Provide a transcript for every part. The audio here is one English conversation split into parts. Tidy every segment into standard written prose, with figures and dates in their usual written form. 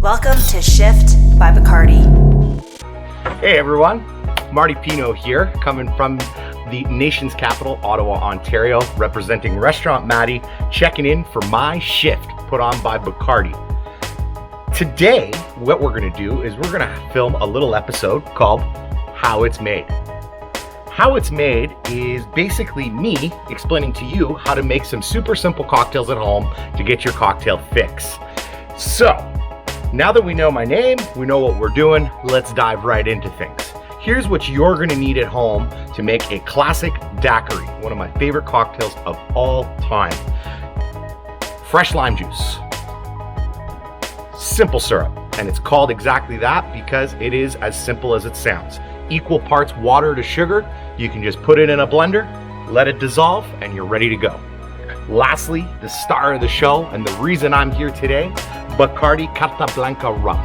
Welcome to Shift by Bacardi. Hey everyone, Marty Pineault here, coming from the nation's capital, Ottawa, Ontario, representing Restaurant Matty, checking in for my shift put on by Bacardi. Today, what we're going to do is we're going to film a little episode called How It's Made. How It's Made is basically me explaining to you how to make some super simple cocktails at home to get your cocktail fix. So, now that we know my name, we know what we're doing, let's dive right into things. Here's what you're going to need at home to make a classic daiquiri, one of my favorite cocktails of all time. Fresh lime juice, simple syrup, and it's called exactly that because it is as simple as it sounds. Equal parts water to sugar. You can just put it in a blender, let it dissolve, and you're ready to go. Lastly, the star of the show, and the reason I'm here today, Bacardi Carta Blanca rum.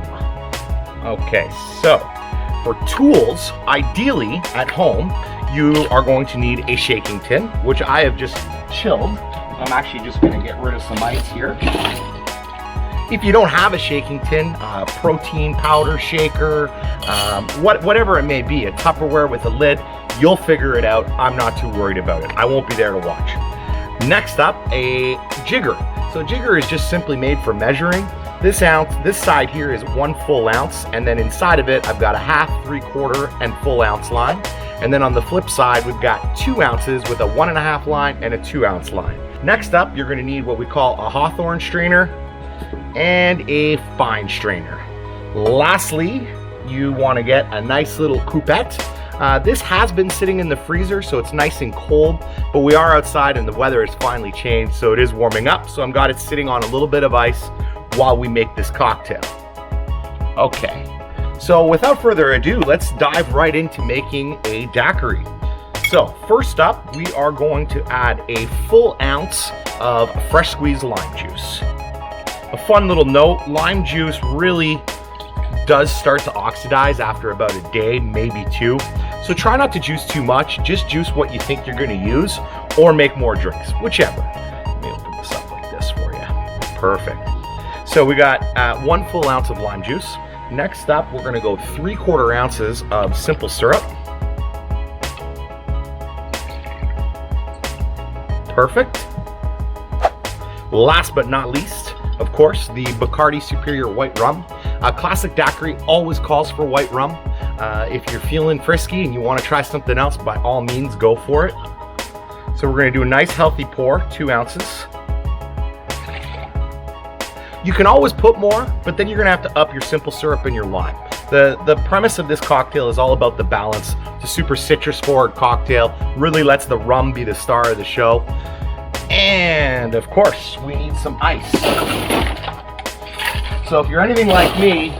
Okay, so for tools, ideally at home, you are going to need a shaking tin, which I have just chilled. I'm actually just going to get rid of some ice here. If you don't have a shaking tin, protein powder shaker, whatever it may be, a Tupperware with a lid, you'll figure it out. I'm not too worried about it. I won't be there to watch. Next up, a jigger. So a jigger is just simply made for measuring. This side here is 1 full ounce, and then inside of it, I've got a half, 3/4, and full ounce line. And then on the flip side, we've got 2 ounces with a 1.5 line and a 2 ounce line. Next up, you're gonna need what we call a Hawthorne strainer and a fine strainer. Lastly, you wanna get a nice little coupette. This has been sitting in the freezer, so it's nice and cold, but we are outside and the weather has finally changed, so it is warming up. So I've got it sitting on a little bit of ice while we make this cocktail. Okay, so without further ado, let's dive right into making a daiquiri. So first up, we are going to add a full ounce of fresh squeezed lime juice. A fun little note, lime juice really does start to oxidize after about a day, maybe 2. So try not to juice too much, just juice what you think you're gonna use or make more drinks, whichever. Let me open this up like this for you. Perfect. So we got 1 full ounce of lime juice. Next up, we're gonna go 3/4 ounces of simple syrup. Perfect. Last but not least, of course, the Bacardi Superior White Rum. A classic daiquiri always calls for white rum. If you're feeling frisky and you want to try something else, by all means, go for it. So we're going to do a nice healthy pour, 2 ounces. You can always put more, but then you're going to have to up your simple syrup and your lime. The premise of this cocktail is all about the balance. It's a super citrus forward cocktail, really lets the rum be the star of the show. And of course, we need some ice. So if you're anything like me,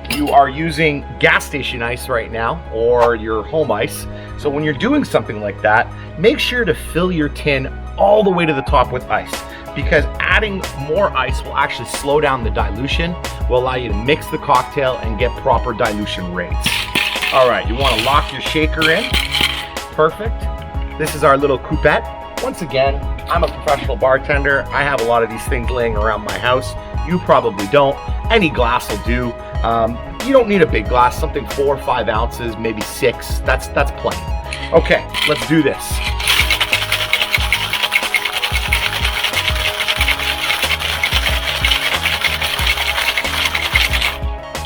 you are using gas station ice right now or your home ice. So when you're doing something like that, make sure to fill your tin all the way to the top with ice, because adding more ice will actually slow down the dilution, will allow you to mix the cocktail and get proper dilution rates. All right, you want to lock your shaker in. Perfect. This is our little coupette. Once again, I'm a professional bartender. I have a lot of these things laying around my house. You probably don't. Any glass will do. You don't need a big glass, something 4 or 5 ounces, maybe 6. That's plenty. Okay, let's do this.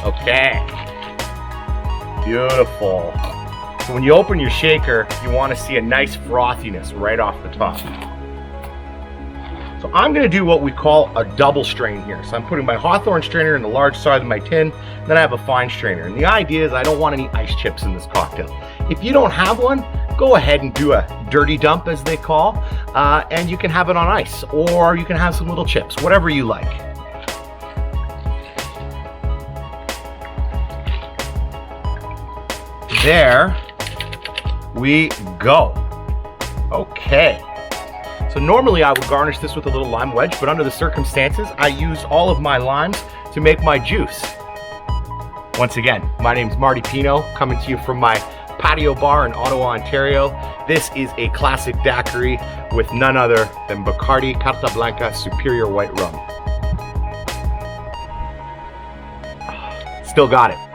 Okay, beautiful. So when you open your shaker, you want to see a nice frothiness right off the top. So I'm going to do what we call a double strain here. So I'm putting my Hawthorne strainer in the large side of my tin, then I have a fine strainer. And the idea is I don't want any ice chips in this cocktail. If you don't have one, go ahead and do a dirty dump, as they call, and you can have it on ice, or you can have some little chips, whatever you like. There we go. Okay. So normally I would garnish this with a little lime wedge, but under the circumstances, I used all of my limes to make my juice. Once again, my name's Marty Pineault, coming to you from my patio bar in Ottawa, Ontario. This is a classic daiquiri with none other than Bacardi Carta Blanca Superior White Rum. Still got it.